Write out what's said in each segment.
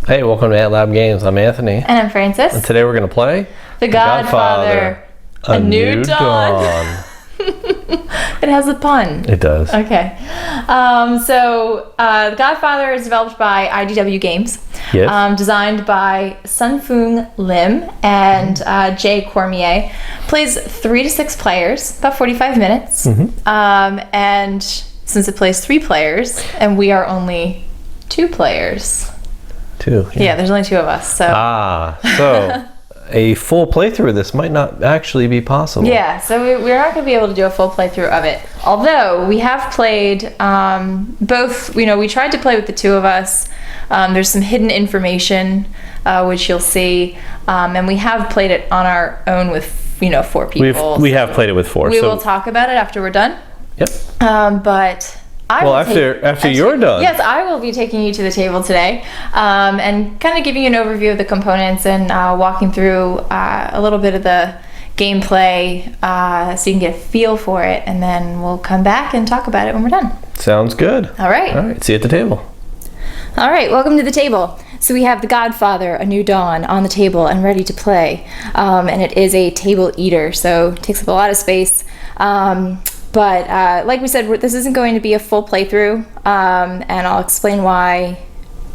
Hey, welcome to AtLab Games. I'm Anthony. And I'm Francis. And today we're going to play The Godfather. A New Dawn. It has a pun. It does. Okay. The Godfather is developed by IDW Games. Yes. Designed by Sun Foong Lim and Jay Cormier. Plays 3 to 6 players, about 45 minutes. And since it plays 3 players, and we are only 2 players. 2. Yeah, there's only 2 of us. So a full playthrough of this might not actually be possible. Yeah, so we're not going to be able to do a full playthrough of it. Although we have played both, we tried to play with the 2 of us. There's some hidden information, which you'll see. And we have played it on our own with, 4 people. We have played it with 4. We will talk about it after we're done. Yep. But after you're done. Yes, I will be taking you to the table today and kind of giving you an overview of the components and walking through a little bit of the gameplay so you can get a feel for it, and then we'll come back and talk about it when we're done. Sounds good. All right. All right, see you at the table. All right, welcome to the table. So we have The Godfather, A New Dawn on the table and ready to play. And it is a table eater, so it takes up a lot of space. But like we said, this isn't going to be a full playthrough, and I'll explain why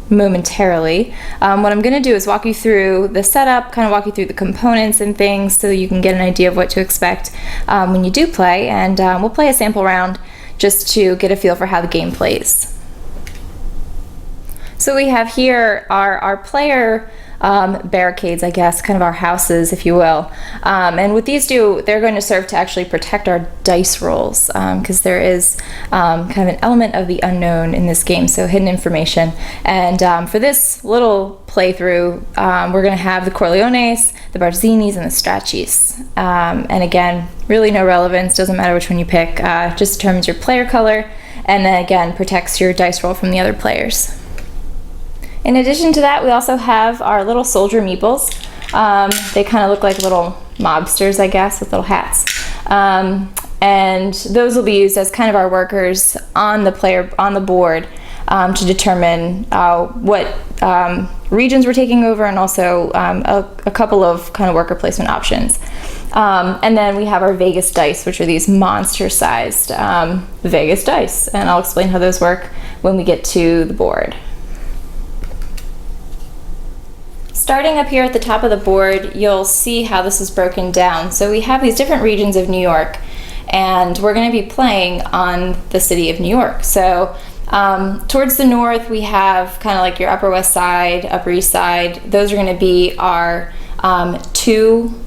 momentarily. What I'm going to do is walk you through the setup, kind of walk you through the components and things so you can get an idea of what to expect when you do play, and we'll play a sample round just to get a feel for how the game plays. So we have here our player barricades, I guess, kind of our houses, if you will. And what these do, they're going to serve to actually protect our dice rolls, because there is kind of an element of the unknown in this game, so hidden information. And for this little playthrough, we're going to have the Corleones, the Barzinis, and the Strachis. And again, really no relevance, doesn't matter which one you pick, just determines your player color, and then again, protects your dice roll from the other players. In addition to that, we also have our little soldier meeples. They kind of look like little mobsters, I guess, with little hats. And those will be used as kind of our workers on the board to determine what regions we're taking over, and also a couple of kind of worker placement options. And then we have our Vegas dice, which are these monster-sized Vegas dice, and I'll explain how those work when we get to the board. Starting up here at the top of the board, you'll see how this is broken down. So we have these different regions of New York, and we're going to be playing on the city of New York. So towards the north, we have kind of like your Upper West Side, Upper East Side. Those are going to be our 2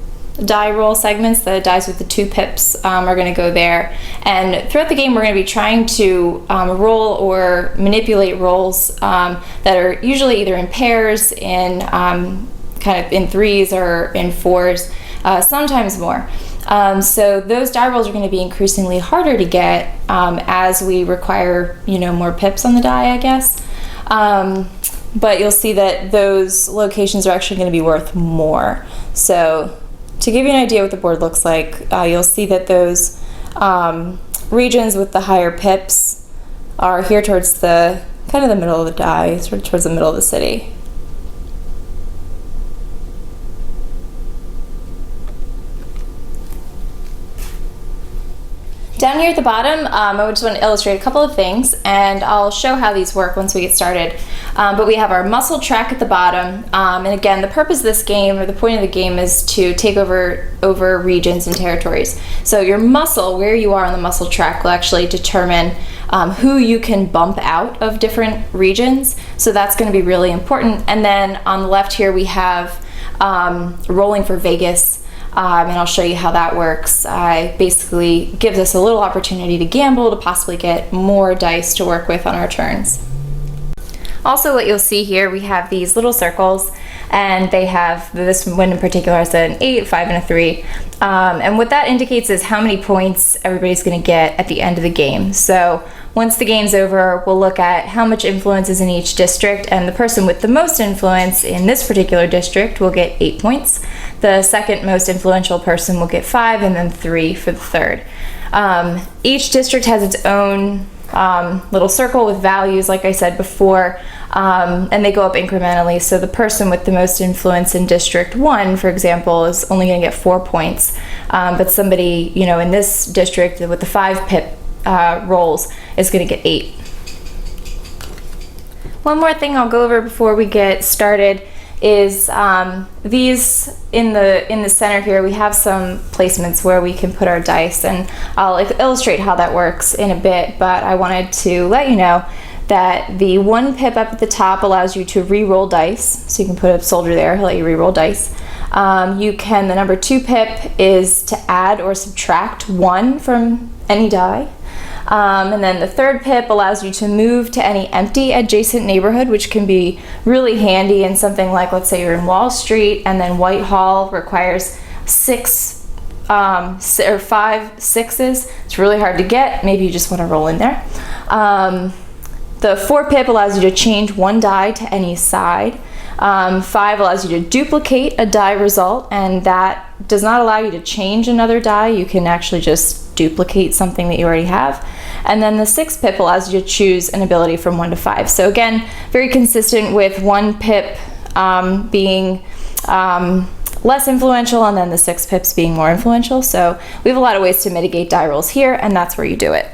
die roll segments. The dice with the 2 pips are going to go there. And throughout the game, we're going to be trying to roll or manipulate rolls that are usually either in pairs, in kind of in 3s or in 4s, sometimes more. So those die rolls are going to be increasingly harder to get as we require, more pips on the die, I guess. But you'll see that those locations are actually going to be worth more. So to give you an idea what the board looks like, you'll see that those regions with the higher pips are here towards the kind of the middle of the die, sort of towards the middle of the city. Down here at the bottom, I just want to illustrate a couple of things, and I'll show how these work once we get started. But we have our muscle track at the bottom, and again, the purpose of this game, or the point of the game, is to take over regions and territories. So your muscle, where you are on the muscle track, will actually determine who you can bump out of different regions. So that's going to be really important. And then on the left here, we have rolling for Vegas. And I'll show you how that works. Basically gives us a little opportunity to gamble, to possibly get more dice to work with on our turns. Also, what you'll see here, we have these little circles, and they have, this one in particular has an 8, 5, and a 3. And what that indicates is how many points everybody's going to get at the end of the game. So once the game's over, we'll look at how much influence is in each district, and the person with the most influence in this particular district will get 8 points. The second most influential person will get 5, and then 3 for the third. Each district has its own little circle with values, like I said before. and they go up incrementally. So the person with the most influence in District 1, for example, is only going to get 4 points, but somebody, you know, in this district with the 5 pip rolls is going to get 8. One more thing I'll go over before we get started is these in the center here, we have some placements where we can put our dice, and I'll illustrate how that works in a bit, but I wanted to let you know that the 1 pip up at the top allows you to re-roll dice, so you can put a soldier there, he'll let you re-roll dice. The number 2 pip is to add or subtract 1 from any die. And then the 3rd pip allows you to move to any empty adjacent neighborhood, which can be really handy in something like, let's say you're in Wall Street and then Whitehall requires 5 sixes. It's really hard to get. Maybe you just want to roll in there. The 4 pip allows you to change 1 die to any side. 5 allows you to duplicate a die result, and that does not allow you to change another die. You can actually just duplicate something that you already have. And then the 6 pip allows you to choose an ability from 1 to 5. So again, very consistent with 1 pip being less influential, and then the 6 pips being more influential. So we have a lot of ways to mitigate die rolls here, and that's where you do it.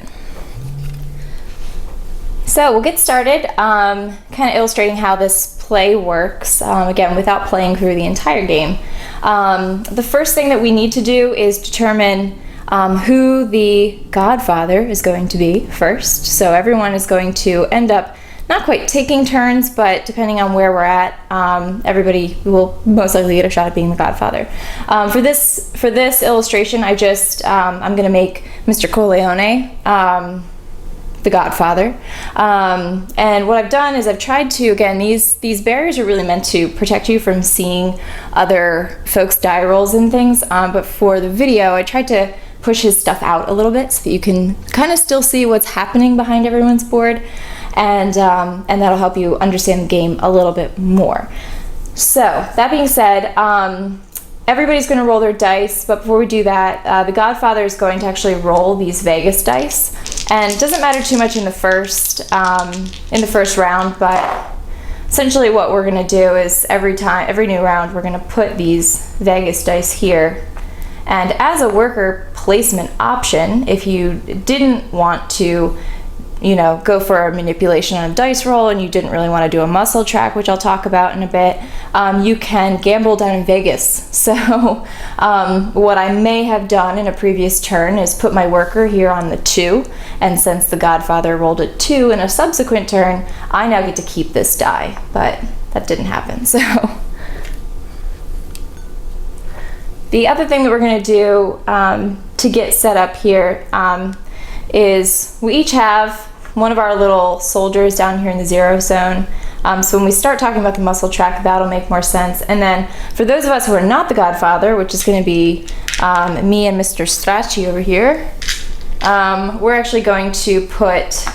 So we'll get started kind of illustrating how this play works, again, without playing through the entire game. The first thing that we need to do is determine who the Godfather is going to be first. So everyone is going to end up not quite taking turns, but depending on where we're at, everybody will most likely get a shot at being the Godfather. For this illustration, I'm going to make Mr. Corleone the Godfather. And what I've done is I've tried to, again, these barriers are really meant to protect you from seeing other folks' die rolls and things, but for the video, I tried to push his stuff out a little bit so that you can kind of still see what's happening behind everyone's board, and that'll help you understand the game a little bit more. So that being said, everybody's going to roll their dice, but before we do that, the Godfather is going to actually roll these Vegas dice, and it doesn't matter too much in the first round, but essentially what we're going to do is every new round, we're going to put these Vegas dice here. And as a worker placement option, if you didn't want to, you know, go for a manipulation on a dice roll and you didn't really want to do a muscle track, which I'll talk about in a bit, you can gamble down in Vegas. So what I may have done in a previous turn is put my worker here on the 2, and since the Godfather rolled a 2 in a subsequent turn, I now get to keep this die, but that didn't happen. So the other thing that we're going to do to get set up here is we each have one of our little soldiers down here in the 0 zone. So when we start talking about the muscle track, that'll make more sense. And then for those of us who are not the Godfather, which is going to be me and Mr. Strachey over here, we're actually going to put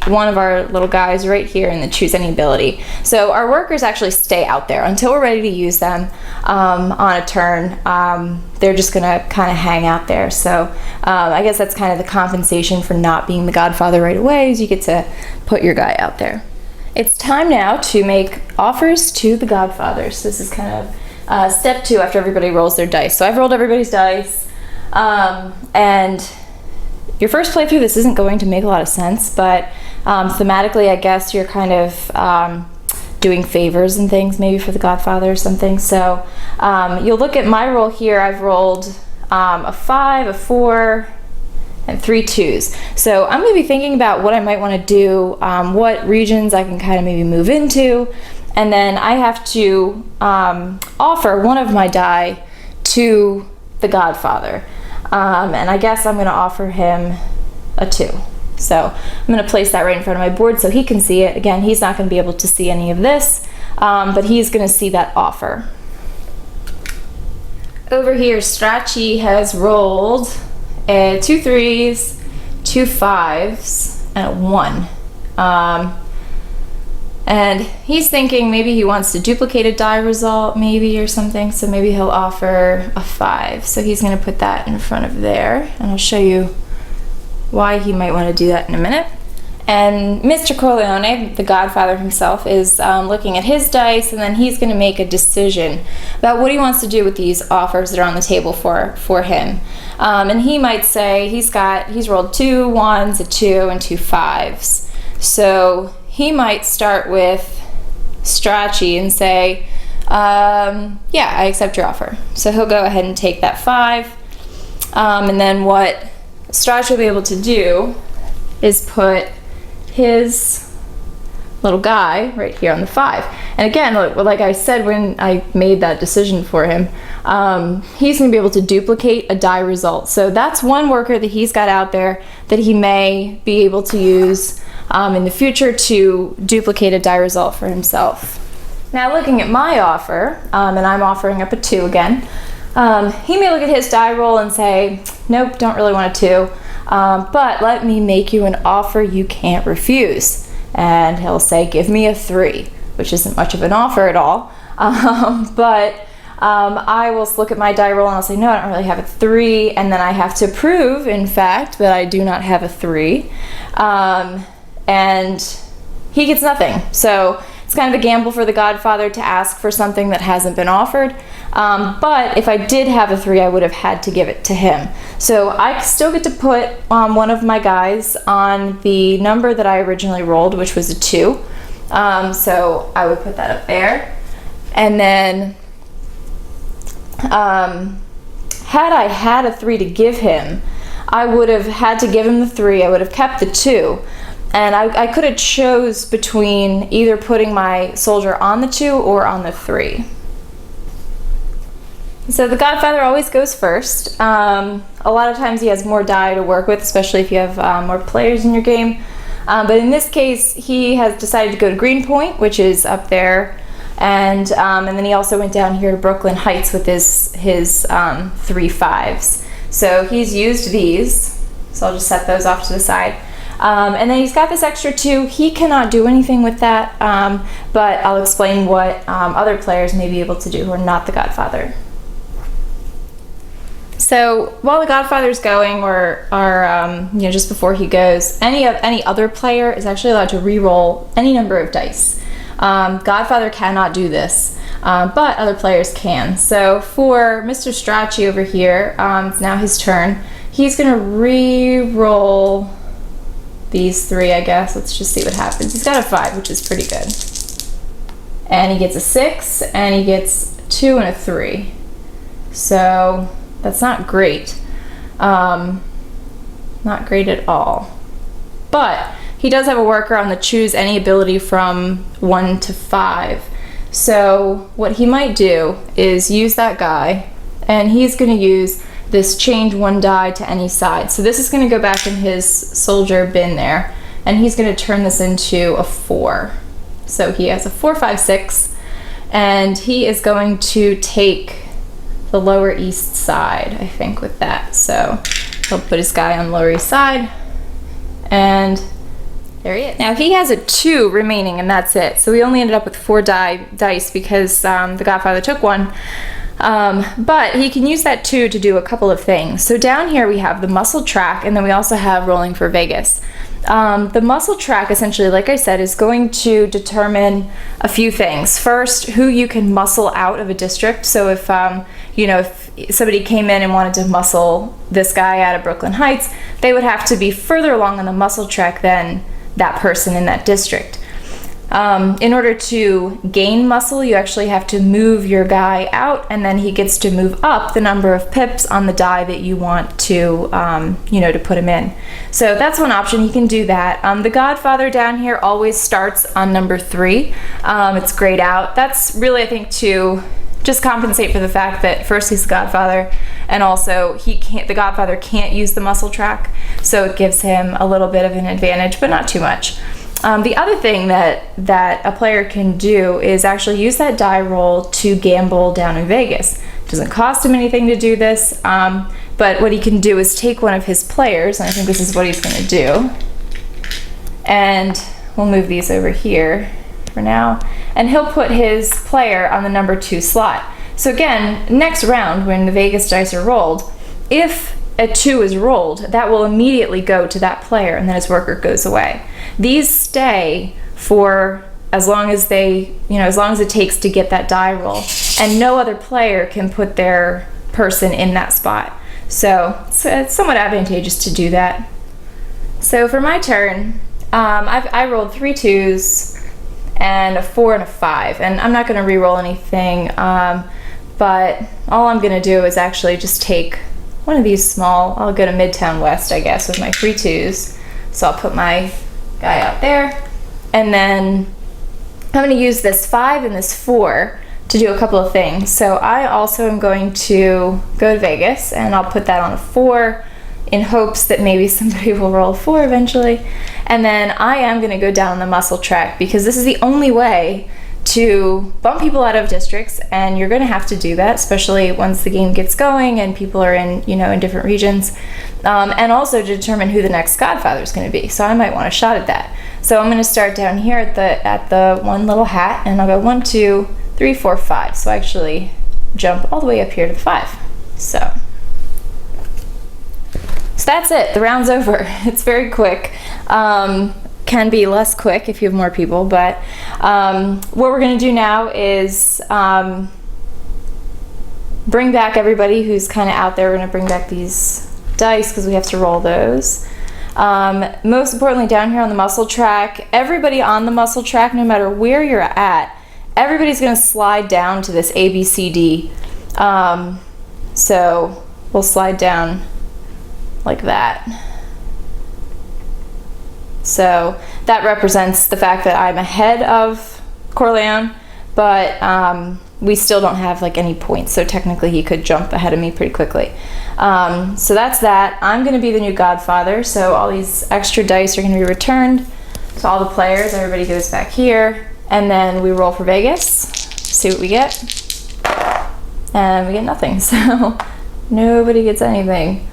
one of our little guys right here in the choose any ability. So our workers actually stay out there until we're ready to use them on a turn. They're just gonna kind of hang out there. So I guess that's kind of the compensation for not being the Godfather right away, is you get to put your guy out there. It's time now to make offers to the Godfather. So this is kind of step 2 after everybody rolls their dice. So I've rolled everybody's dice, and your first playthrough, this isn't going to make a lot of sense, but thematically, I guess you're kind of doing favors and things, maybe for the Godfather or something. So you'll look at my roll here. I've rolled a 5, a 4, and 3 2s. So I'm going to be thinking about what I might want to do, what regions I can kind of maybe move into, and then I have to offer one of my die to the Godfather. And I guess I'm going to offer him a 2. So I'm going to place that right in front of my board so he can see it. Again, he's not going to be able to see any of this, but he's going to see that offer. Over here, Strachey has rolled 2 3s, 2 5s, and a 1. And he's thinking maybe he wants to duplicate a die result, maybe, or something, so maybe he'll offer a 5. So he's going to put that in front of there, and I'll show you why he might want to do that in a minute. And Mr. Corleone, the Godfather himself, is looking at his dice, and then he's going to make a decision about what he wants to do with these offers that are on the table for him. And he might say he's rolled 2 1s, a 2, and 2 5s. So he might start with Strachey and say, yeah, I accept your offer. So he'll go ahead and take that 5. And then what Strachey will be able to do is put his little guy right here on the 5. And again, like I said when I made that decision for him, he's going to be able to duplicate a die result. So that's one worker that he's got out there that he may be able to use in the future to duplicate a die result for himself. Now looking at my offer, and I'm offering up a 2 again, he may look at his die roll and say, nope, don't really want a 2. But let me make you an offer you can't refuse. And he'll say, give me a 3, which isn't much of an offer at all. But I will look at my die roll and I'll say, no, I don't really have a 3. And then I have to prove, in fact, that I do not have a 3. And he gets nothing. So it's kind of a gamble for the Godfather to ask for something that hasn't been offered. But if I did have a 3, I would have had to give it to him. So I still get to put one of my guys on the number that I originally rolled, which was a 2. So I would put that up there. And then had I had a 3 to give him, I would have had to give him the 3. I would have kept the 2. And I could have chose between either putting my soldier on the 2 or on the 3. So the Godfather always goes first. A lot of times he has more die to work with, especially if you have more players in your game. But in this case, he has decided to go to Greenpoint, which is up there. And then he also went down here to Brooklyn Heights with his 3 5s. So he's used these. So I'll just set those off to the side. And then he's got this extra 2. He cannot do anything with that, but I'll explain what other players may be able to do who are not the Godfather. So while the Godfather's going, or just before he goes, any other player is actually allowed to re-roll any number of dice. Godfather cannot do this, but other players can. So for Mr. Strachey over here, it's now his turn. He's going to re-roll these 3, I guess. Let's just see what happens. He's got a 5, which is pretty good. And he gets a 6, and he gets 2 and a 3. So that's not great. Not great at all. But he does have a worker on the choose any ability from 1 to 5. So what he might do is use that guy, and he's going to use this change 1 die to any side. So this is going to go back in his soldier bin there, and he's going to turn this into a 4. So he has a 4 5 6, and he is going to take the lower east side, I think, with that. So he'll put his guy on lower east side, and there he is. Now he has a 2 remaining, and that's it. So we only ended up with 4 dice because the Godfather took 1. But he can use that 2 to do a couple of things. So down here we have the muscle track, and then we also have rolling for Vegas. The muscle track, essentially, like I said, is going to determine a few things. First, who you can muscle out of a district. So if if somebody came in and wanted to muscle this guy out of Brooklyn Heights, they would have to be further along on the muscle track than that person in that district. In order to gain muscle, you actually have to move your guy out, and then he gets to move up the number of pips on the die that you want to, to put him in. So that's one option. He can do that. The Godfather down here always starts on number 3. It's grayed out. That's really, I think, to just compensate for the fact that first he's the Godfather, and also the Godfather can't use the muscle track, so it gives him a little bit of an advantage, but not too much. The other thing that a player can do is actually use that die roll to gamble down in Vegas. It doesn't cost him anything to do this, but what he can do is take one of his players, and I think this is what he's going to do, and we'll move these over here for now, and he'll put his player on the number 2 slot. So again, next round when the Vegas dice are rolled, if a 2 is rolled, that will immediately go to that player, and then his worker goes away. These stay for as long as as long as it takes to get that die roll, and no other player can put their person in that spot. So it's somewhat advantageous to do that. So for my turn, I rolled 3 2s and a 4 and a 5, and I'm not going to re-roll anything, but all I'm going to do is actually just take one of these small, I'll go to Midtown West, I guess, with my 3 2s. So I'll put my guy out there, and then I'm going to use this 5 and this 4 to do a couple of things. So I also am going to go to Vegas, and I'll put that on a 4 in hopes that maybe somebody will roll a 4 eventually. And then I am going to go down the muscle track, because this is the only way to bump people out of districts, and you're going to have to do that, especially once the game gets going and people are in different regions, and also to determine who the next Godfather is going to be. So I might want a shot at that. So I'm going to start down here at the one little hat, and I'll go 1 2 3 4 5. So I actually jump all the way up here to the 5. So that's it. The round's over. It's very quick. Can be less quick if you have more people, but what we're going to do now is bring back everybody who's kind of out there. We're going to bring back these dice because we have to roll those. Most importantly, down here on the muscle track, everybody on the muscle track, no matter where you're at, everybody's going to slide down to this A, B, C, D. So we'll slide down like that. So that represents the fact that I'm ahead of Corleone, but we still don't have like any points, so technically he could jump ahead of me pretty quickly. So that's that. I'm going to be the new Godfather, so all these extra dice are going to be returned to all the players. Everybody goes back here, and then we roll for Vegas, see what we get, and we get nothing, so nobody gets anything.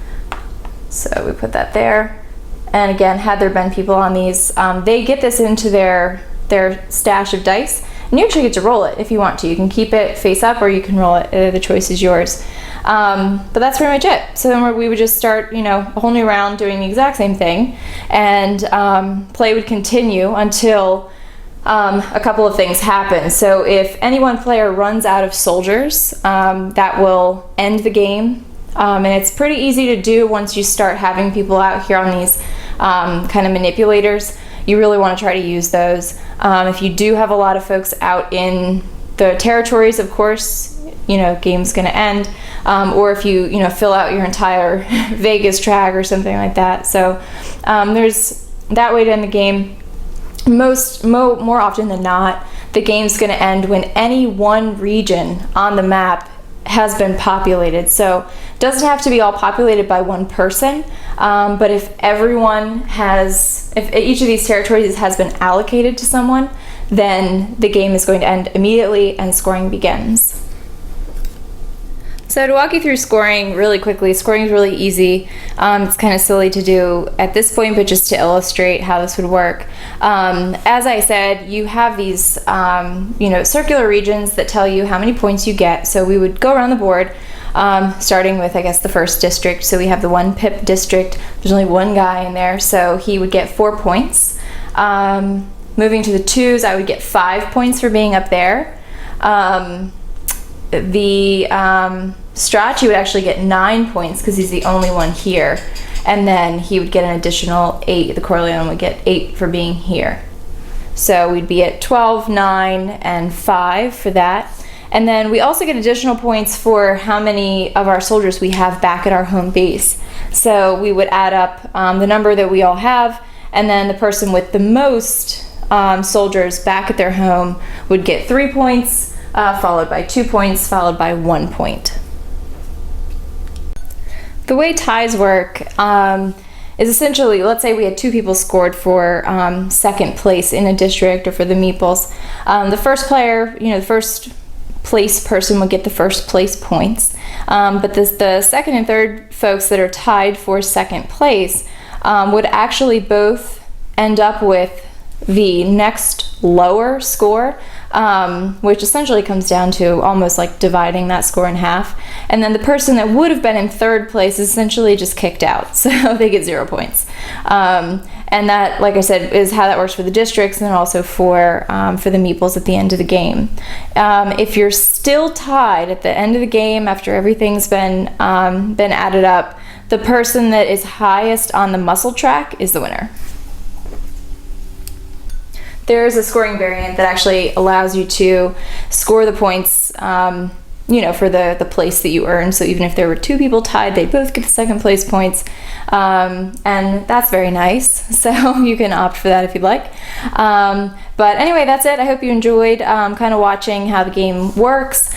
So we put that there. And again, had there been people on these, they get this into their stash of dice, and you actually get to roll it if you want to. You can keep it face up, or you can roll it. The choice is yours. But that's pretty much it. So then we would just start, a whole new round doing the exact same thing, and play would continue until a couple of things happen. So if any one player runs out of soldiers, that will end the game. And it's pretty easy to do once you start having people out here on these kind of manipulators. You really want to try to use those. If you do have a lot of folks out in the territories, of course, game's going to end. Or if you, fill out your entire Vegas track or something like that. So there's that way to end the game. More often than not, the game's going to end when any one region on the map has been populated. So it doesn't have to be all populated by one person, but if each of these territories has been allocated to someone, then the game is going to end immediately and scoring begins. So to walk you through scoring really quickly, scoring is really easy. It's kind of silly to do at this point, but just to illustrate how this would work. As I said, you have these circular regions that tell you how many points you get. So we would go around the board, starting with, I guess, the first district. So we have the 1 pip district. There's only one guy in there, so he would get 4 points. Moving to the 2s, I would get 5 points for being up there. The Strachey would actually get 9 points because he's the only one here, and then he would get an additional 8. The Corleone would get 8 for being here. So we'd be at 12, 9, and 5 for that. And then we also get additional points for how many of our soldiers we have back at our home base. So we would add up the number that we all have, and then the person with the most soldiers back at their home would get 3 points, followed by 2 points, followed by 1 point. The way ties work is essentially, let's say we had 2 people scored for second place in a district or for the meeples. The first player, the first place person would get the first place points. But the second and third folks that are tied for second place would actually both end up with the next lower score which essentially comes down to almost like dividing that score in half. And then the person that would have been in third place is essentially just kicked out, so they get 0 points. And that, like I said, is how that works for the districts, and then also for the meeples at the end of the game. If you're still tied at the end of the game after everything's been added up, the person that is highest on the muscle track is the winner. There's a scoring variant that actually allows you to score the points, for the place that you earn. So even if there were 2 people tied, they both get the second place points. And that's very nice. So you can opt for that if you'd like. But anyway, that's it. I hope you enjoyed kind of watching how the game works.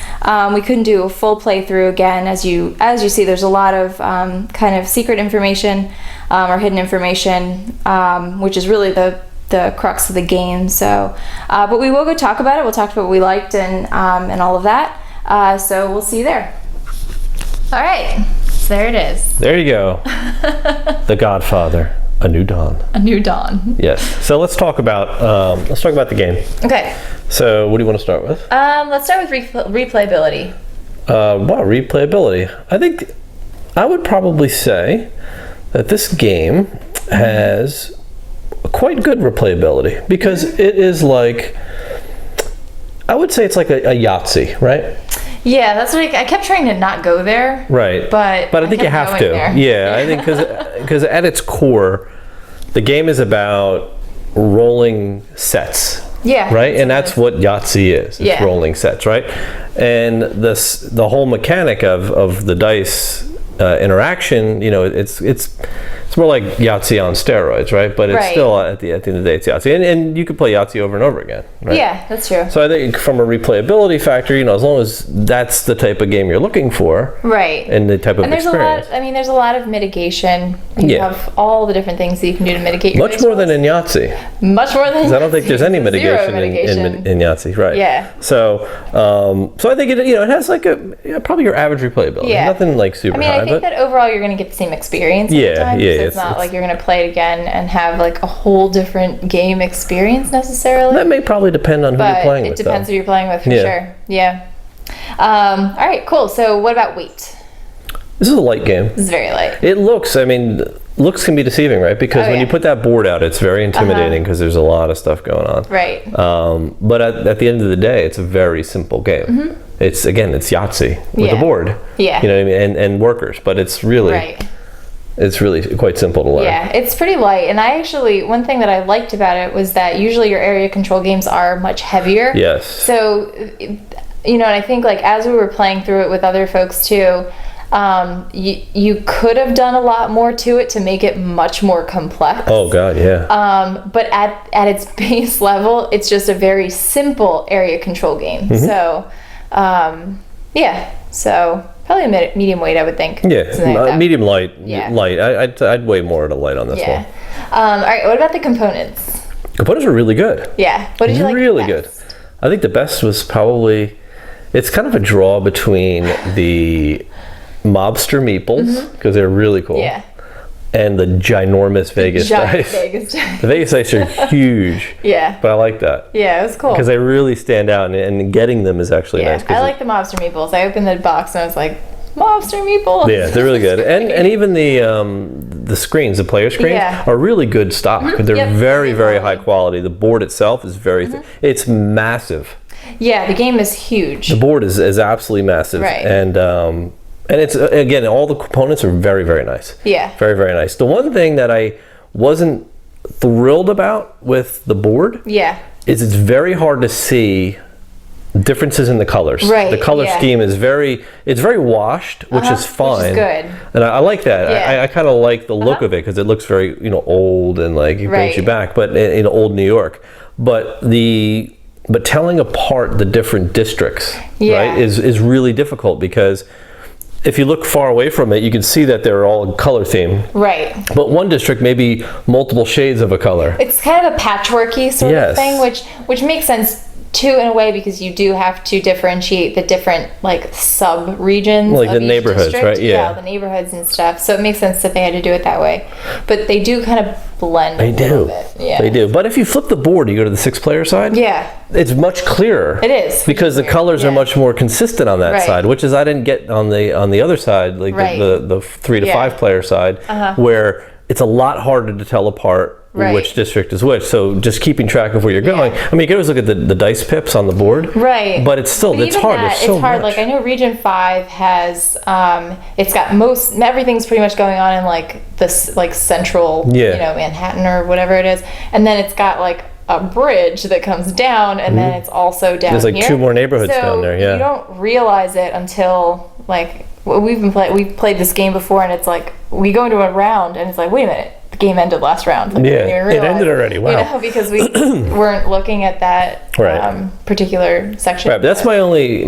We couldn't do a full playthrough again. As you see, there's a lot of kind of secret information or hidden information, which is really the crux of the game. So, but we will go talk about it. We'll talk about what we liked and all of that. So we'll see you there. All right, so there it is. There you go. The Godfather, A New Dawn. A New Dawn. Yes. So let's talk about the game. Okay. So what do you want to start with? Let's start with replayability. Replayability. I think I would probably say that this game has quite good replayability because it is like, I would say it's like a Yahtzee, right? Yeah, that's what I kept trying to not go there. Right. But I think you have to. There. Yeah, I think because at its core, the game is about rolling sets. Yeah. Right? And that's what Yahtzee is. It's rolling sets, right? And the whole mechanic of the dice interaction, it's more like Yahtzee on steroids, right? But it's still at the end of the day, it's Yahtzee, and you could play Yahtzee over and over again, right? Yeah, that's true. So I think from a replayability factor, as long as that's the type of game you're looking for, right, and the type of experience. There's a lot of mitigation. You have all the different things that you can do to mitigate your much more than in Yahtzee. Much more than. I don't think there's any mitigation in Yahtzee, right? Yeah. So I think it has like probably your average replayability. Yeah. Nothing like super high. I think that overall you're going to get the same experience. Yeah. So it's not like you're going to play it again and have like a whole different game experience necessarily. That may probably depend on who you're playing with. It depends who you're playing with for sure. Yeah. All right, cool. So what about weight? This is a light game. This is very light. It looks, looks can be deceiving, right? Because when you put that board out, it's very intimidating because there's a lot of stuff going on. Right. But at the end of the day, it's a very simple game. Mm-hmm. It's Yahtzee with a board. Yeah. You know what I mean? And workers, but it's really it's really quite simple to learn. Yeah, it's pretty light. And one thing that I liked about it was that usually your area control games are much heavier. Yes. So, and I think like as we were playing through it with other folks too, you could have done a lot more to it to make it much more complex. Oh God, yeah. But at its base level, it's just a very simple area control game. Mm-hmm. So, so probably a medium weight, I would think. Yeah, medium light. Yeah. Light. I'd weigh more at a light on this one. All right. What about the components? Components were really good. Yeah. What did you like? Really good. I think the best was probably. It's kind of a draw between the mobster meeples because they're really cool. Yeah. And the ginormous Vegas dice. The Vegas dice are huge. Yeah. But I like that. Yeah, it was cool. Because they really stand out, and getting them is actually nice. I like the mobster meeples. I opened the box and I was like, mobster meeples. Yeah, they're really good. And even the screens, the player screens, are really good stock. Mm-hmm. They're very, very high quality. The board itself is very it's massive. Yeah, the game is huge. The board is absolutely massive. Right. And it's, again, all the components are very, very nice. Yeah. Very, very nice. The one thing that I wasn't thrilled about with the board is it's very hard to see differences in the colors. Right. The color scheme is very washed, which is fine. Which is good. And I like that. Yeah. I kind of like the look of it because it looks very, old and like it brings you back, but in old New York. But telling apart the different districts, right, is really difficult because if you look far away from it, you can see that they're all color themed. Right. But one district may be multiple shades of a color. It's kind of a patchworky sort of thing, which makes sense two in a way, because you do have to differentiate the different like sub regions, like the neighborhoods, district. Right? Yeah, the neighborhoods and stuff. So it makes sense that they had to do it that way. But they do kind of blend. They do. Yeah, they do. But if you flip the board, you go to the 6-player side. Yeah, it's much clearer. It is, because the colors are much more consistent on that side, which is I didn't get on the other side, like the 3 to 5 player side, where it's a lot harder to tell apart which district is which. So just keeping track of where you're going. I mean, you can always look at the dice pips on the board. Right. But it's still, it's hard. There's so hard. much. Like I know Region 5 has, it's got everything's pretty much going on in like this like central, Manhattan or whatever it is. And then it's got like a bridge that comes down, and then it's also down here. There's like 2 more neighborhoods down there, you don't realize it until like we've played this game before, and it's like we go into a round and it's like, wait a minute, the game ended last round. Like, it ended already. Wow. Because we weren't looking at that particular section. Right, but that's my only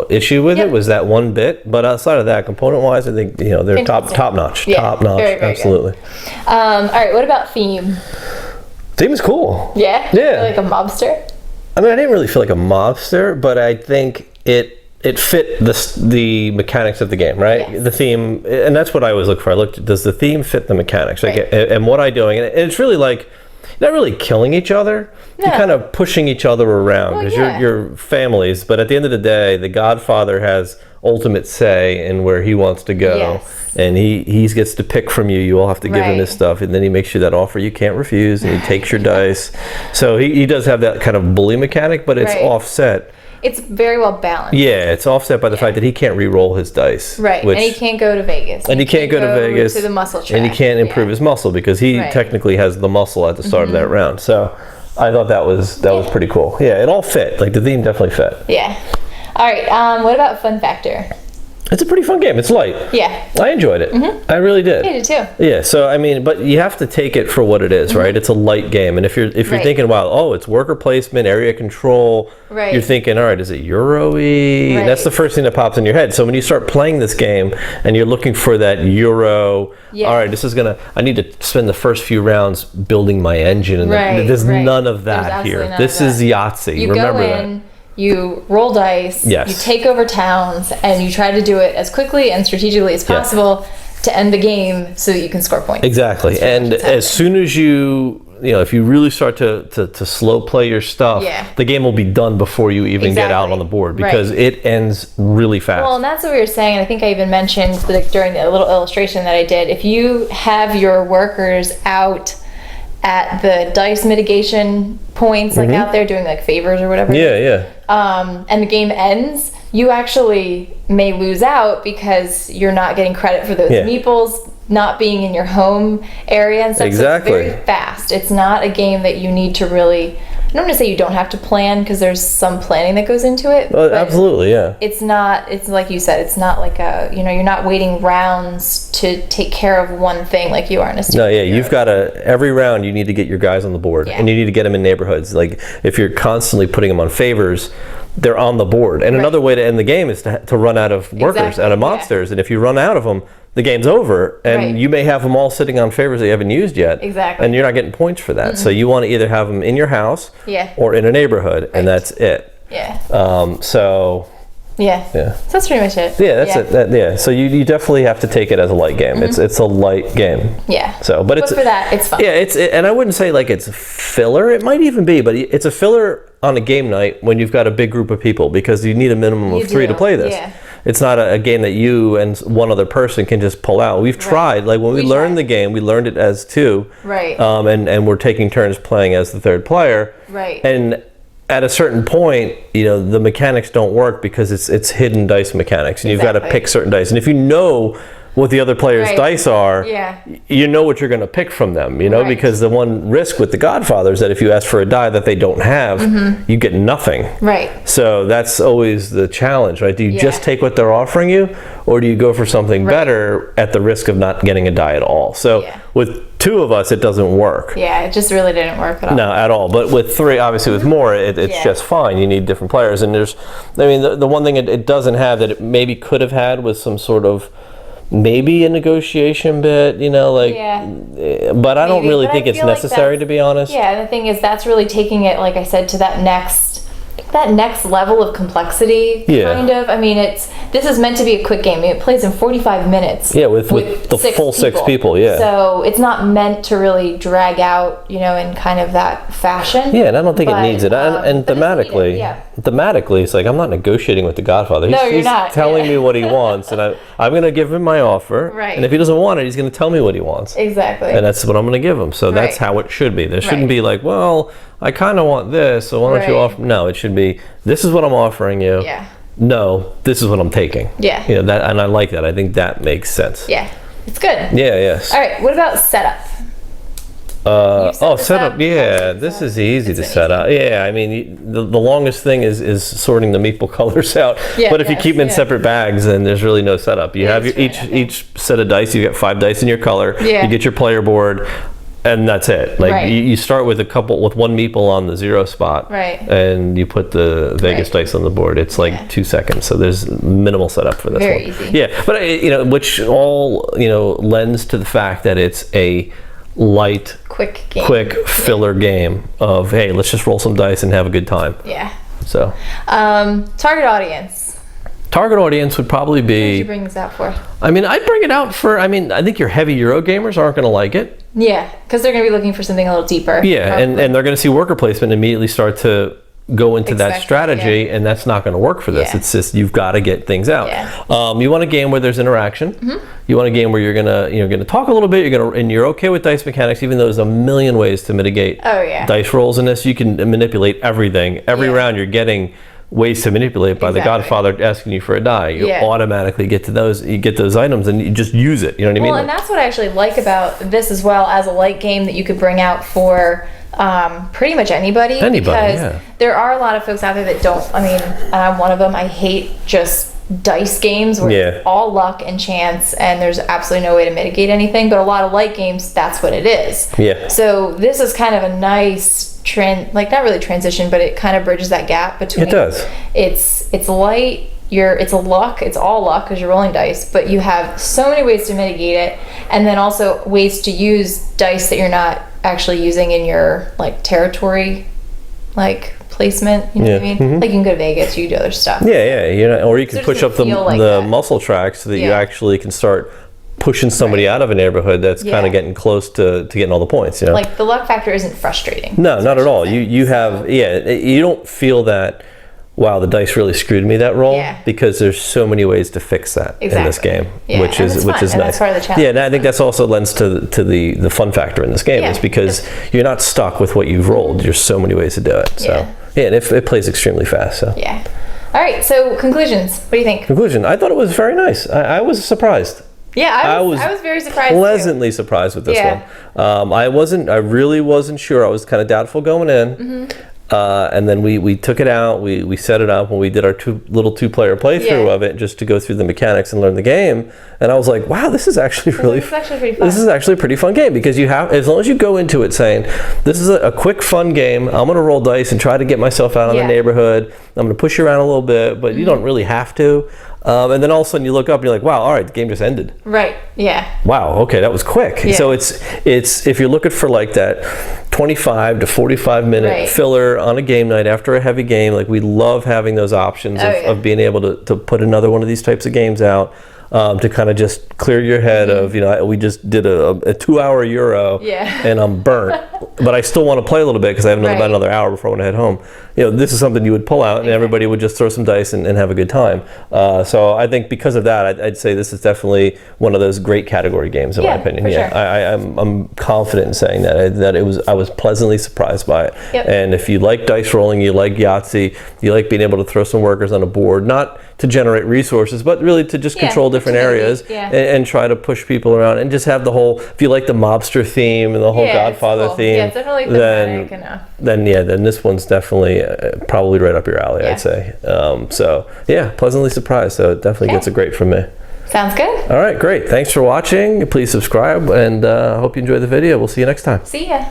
issue with it was that one bit. But outside of that, component wise, I think they're top notch. Yeah, top notch. Very, very absolutely. Good. All right, what about theme? Theme is cool. Yeah? Yeah. Like a mobster? I mean, I didn't really feel like a mobster, but I think it fit the mechanics of the game, right? Yes. The theme, and that's what I always look for. I looked, does the theme fit the mechanics? Right. And what I'm doing, and it's really like, not really killing each other, you're kind of pushing each other around, because you're families, but at the end of the day, the Godfather has ultimate say in where he wants to go, and he gets to pick from you. You all have to give him his stuff, and then he makes you that offer you can't refuse, and he takes your dice. So he does have that kind of bully mechanic, but it's offset. It's very well balanced. Yeah, it's offset by the fact that he can't re-roll his dice. Right, and he can't go to Vegas. And he can't go to Vegas. To the muscle track. And he can't improve his muscle, because he technically has the muscle at the start of that round. So I thought that was pretty cool. Yeah, it all fit. Like the theme definitely fit. Yeah. All right, what about fun factor? It's a pretty fun game. It's light. Yeah. I enjoyed it. I really did. I did too. Yeah, so I mean, but you have to take it for what it is, right? It's a light game. And if you're thinking, wow, it's worker placement, area control, you're thinking, all right, is it Euro-y? That's the first thing that pops in your head. So when you start playing this game and you're looking for that Euro, all right, I need to spend the first few rounds building my engine. And there's none of that here. This is Yahtzee. Remember that. You roll dice, you take over towns, and you try to do it as quickly and strategically as possible to end the game so that you can score points. Exactly. And as soon as if you really start to slow play your stuff, the game will be done before you even get out on the board, because it ends really fast. Well, and that's what we were saying. I think I even mentioned during the little illustration that I did, if you have your workers out at the dice mitigation points, like out there doing like favors or whatever. And the game ends, you actually may lose out because you're not getting credit for those meeples not being in your home area and stuff. Exactly. So it's very fast. It's not a game that you need to really, I don't want to say you don't have to plan, because there's some planning that goes into it. Well, absolutely, yeah. It's not, it's like you said, it's not like you're not waiting rounds to take care of one thing like you are in a studio. No, you've got every round you need to get your guys on the board, and you need to get them in neighborhoods. Like if you're constantly putting them on favors, they're on the board. And another way to end the game is to run out of workers, out of monsters. And if you run out of them, the game's over, and you may have them all sitting on favors that you haven't used yet. Exactly. And you're not getting points for that. So you want to either have them in your house or in a neighborhood, and that's it. Yeah. So that's pretty much it. Yeah, that's it. So you definitely have to take it as a light game. It's a light game. Yeah. So, but for that, it's fun. Yeah, and I wouldn't say like it's filler. It might even be, but it's a filler on a game night when you've got a big group of people, because you need a minimum of 3 to play this. Yeah. It's not a game that you and one other person can just pull out. We've tried. Like when we learned the game, we learned it as 2. Right. And we're taking turns playing as the third player. Right. And at a certain point, the mechanics don't work, because it's hidden dice mechanics, and you've got to pick certain dice. And if you know what the other player's dice are, you know what you're going to pick from them, because the one risk with the Godfather is that if you ask for a die that they don't have, you get nothing. Right. So that's always the challenge, right? Do you just take what they're offering you, or do you go for something better at the risk of not getting a die at all? So with 2 of us, it doesn't work. Yeah, it just really didn't work at all. No, at all. But with 3, obviously with more, it's just fine. You need different players. And the one thing it doesn't have that it maybe could have had was some sort of maybe a negotiation bit, you know, like, but I don't really think it's necessary, to be honest. Yeah, the thing is, that's really taking it, like I said, to that next level of complexity, kind of. I mean, this is meant to be a quick game. I mean, it plays in 45 minutes. Yeah, with the full 6 people, yeah. So it's not meant to really drag out, you know, in kind of that fashion. Yeah, and I don't think it needs it. And thematically, it's like, I'm not negotiating with the Godfather. He's not. Telling me what he wants, and I'm going to give him my offer. Right. And if he doesn't want it, he's going to tell me what he wants. Exactly. And that's what I'm going to give him. So that's how it should be. There shouldn't be like, well, I kind of want this, so why don't you offer? No, it should be, this is what I'm offering you. Yeah. No, this is what I'm taking. Yeah. You know, that, and I like that. I think that makes sense. Yeah. It's good. Yeah, yes. All right, what about setup? Setup. Yeah, this is easy to set up. Yeah, I mean, the longest thing is sorting the meeple colors out. Yeah, but if you keep them in separate bags, then there's really no setup. You have each set of dice. You get 5 dice in your color. Yeah. You get your player board, and that's it. Like you start with with 1 meeple on the 0 spot. Right. And you put the Vegas dice on the board. It's like 2 seconds. So there's minimal setup for this one. Very easy. Yeah, but you know, which all lends to the fact that it's a light, quick filler game of, hey, let's just roll some dice and have a good time. Yeah. So target audience would probably be, what would you bring this out for? I mean, I'd bring it out for, I mean, I think your heavy Euro gamers aren't going to like it. Yeah, because they're going to be looking for something a little deeper. Yeah, and they're going to see worker placement and immediately start to go into that strategy, and that's not going to work for this. It's just, you've got to get things out. You want a game where there's interaction. You want a game where you're gonna talk a little bit. And you're okay with dice mechanics, even though there's a million ways to mitigate dice rolls in this. You can manipulate everything. Every round you're getting ways to manipulate by the Godfather asking you for a die. You automatically get to those. You get those items and you just use it. You know what I mean? Well, and that's what I actually like about this as well, as a light game that you could bring out for pretty much anybody, because there are a lot of folks out there that don't. I mean, I'm one of them. I hate just dice games where it's all luck and chance and there's absolutely no way to mitigate anything. But a lot of light games, that's what it is. Yeah. So this is kind of a nice not really transition, but it kind of bridges that gap between. It does. It's light. It's a luck. It's all luck because you're rolling dice, but you have so many ways to mitigate it, and then also ways to use dice that you're not actually using in your like territory, like placement. You know what I mean? Like you can go to Vegas, you can do other stuff. Yeah. Or you can push up the muscle tracks so that you actually can start pushing somebody out of a neighborhood that's kind of getting close to getting all the points. You know, like the luck factor isn't frustrating. No, not at all. You have you don't feel that. Wow, the dice really screwed me that roll, because there's so many ways to fix that in this game, which is nice. That's part of the challenge. Yeah, and I think that's also lends to the fun factor in this game, is because you're not stuck with what you've rolled. There's so many ways to do it. So and it plays extremely fast. So all right. So conclusions. What do you think? Conclusion. I thought it was very nice. I was surprised. Yeah, I was very surprised. Pleasantly surprised with this one. I really wasn't sure. I was kind of doubtful going in. And then we took it out, we set it up when we did our two-player playthrough of it, just to go through the mechanics and learn the game. And I was like, wow, this is actually pretty fun. This is actually a pretty fun game, because you have, as long as you go into it saying, this is a quick fun game, I'm going to roll dice and try to get myself out of the neighborhood, I'm going to push you around a little bit, but you don't really have to. And then all of a sudden you look up and you're like, wow, all right, the game just ended. Right, yeah. Wow, okay, that was quick. Yeah. So it's if you're looking for like that 25 to 45 minute filler on a game night after a heavy game, like we love having those options of being able to put another one of these types of games out. To kind of just clear your head of, we just did a 2-hour Euro and I'm burnt, but I still want to play a little bit because I have about another hour before I want to head home. This is something you would pull out and everybody would just throw some dice and have a good time. So I think because of that, I'd say this is definitely one of those great category games in my opinion. Sure. I'm confident in saying that I was pleasantly surprised by it. Yep. And if you like dice rolling, you like Yahtzee, you like being able to throw some workers on a board, not to generate resources, but really to just control different areas and try to push people around and just have the whole, if you like the mobster theme and the whole Godfather theme, it's definitely thematic enough. Then this one's definitely probably right up your alley, I'd say. So pleasantly surprised. So it definitely gets a great from me. Sounds good. All right, great. Thanks for watching. Please subscribe, and hope you enjoyed the video. We'll see you next time. See ya.